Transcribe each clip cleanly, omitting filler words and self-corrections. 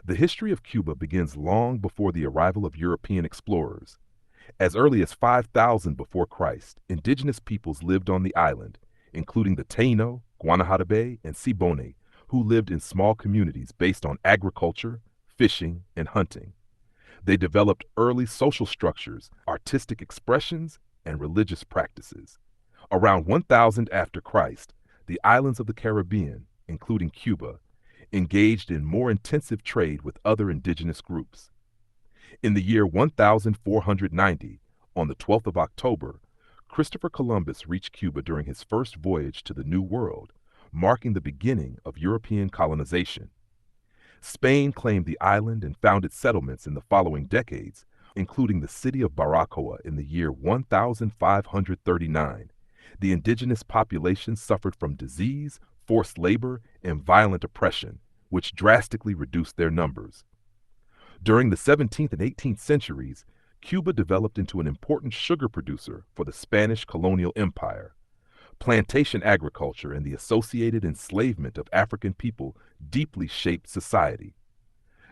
The history of Cuba begins long before the arrival of European explorers. As early as 5000 before Christ, indigenous peoples lived on the island, including the Taino, Guanahatabe, and Siboney, who lived in small communities based on agriculture, fishing, and hunting. They developed early social structures, artistic expressions, and religious practices. Around 1000 after Christ, the islands of the Caribbean, including Cuba, engaged in more intensive trade with other indigenous groups. In the year 1490, on the 12th of October, Christopher Columbus reached Cuba during his first voyage to the New World, marking the beginning of European colonization. Spain claimed the island and founded settlements in the following decades, including the city of Baracoa in the year 1539. The indigenous population suffered from disease, forced labor, and violent oppression, which drastically reduced their numbers. During the 17th and 18th centuries, Cuba developed into an important sugar producer for the Spanish colonial empire. Plantation agriculture and the associated enslavement of African people deeply shaped society.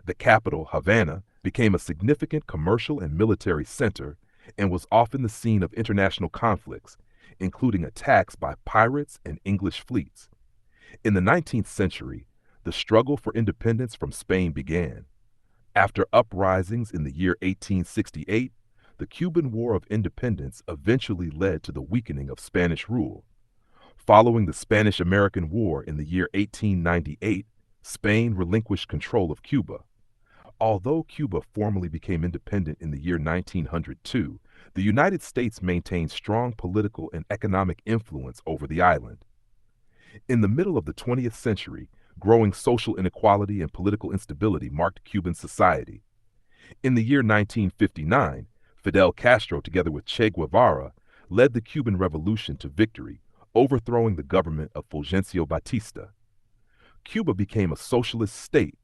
The capital, Havana, became a significant commercial and military center and was often the scene of international conflicts, including attacks by pirates and English fleets. In the 19th century, the struggle for independence from Spain began. After uprisings in the year 1868, the Cuban War of Independence eventually led to the weakening of Spanish rule. Following the Spanish-American War in the year 1898, Spain relinquished control of Cuba. Although Cuba formally became independent in the year 1902, the United States maintained strong political and economic influence over the island. In the middle of the 20th century, growing social inequality and political instability marked Cuban society. In the year 1959, Fidel Castro, together with Che Guevara, led the Cuban Revolution to victory, overthrowing the government of Fulgencio Batista. Cuba became a socialist state,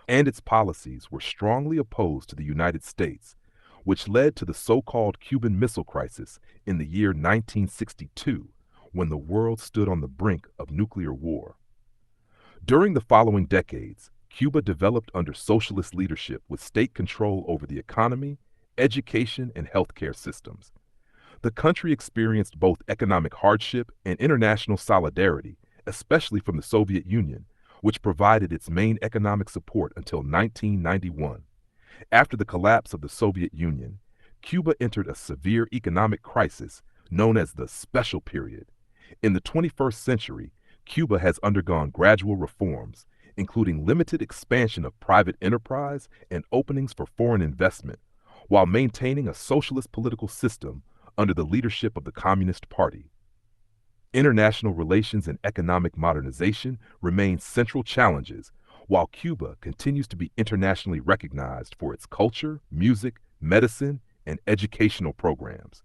and its policies were strongly opposed to the United States, which led to the so-called Cuban Missile Crisis in the year 1962, when the world stood on the brink of nuclear war. During the following decades, Cuba developed under socialist leadership with state control over the economy, education, and healthcare systems. The country experienced both economic hardship and international solidarity, especially from the Soviet Union, which provided its main economic support until 1991. After the collapse of the Soviet Union, Cuba entered a severe economic crisis known as the Special Period. In the 21st century, Cuba has undergone gradual reforms, including limited expansion of private enterprise and openings for foreign investment, while maintaining a socialist political system under the leadership of the Communist Party. International relations and economic modernization remain central challenges, while Cuba continues to be internationally recognized for its culture, music, medicine, and educational programs.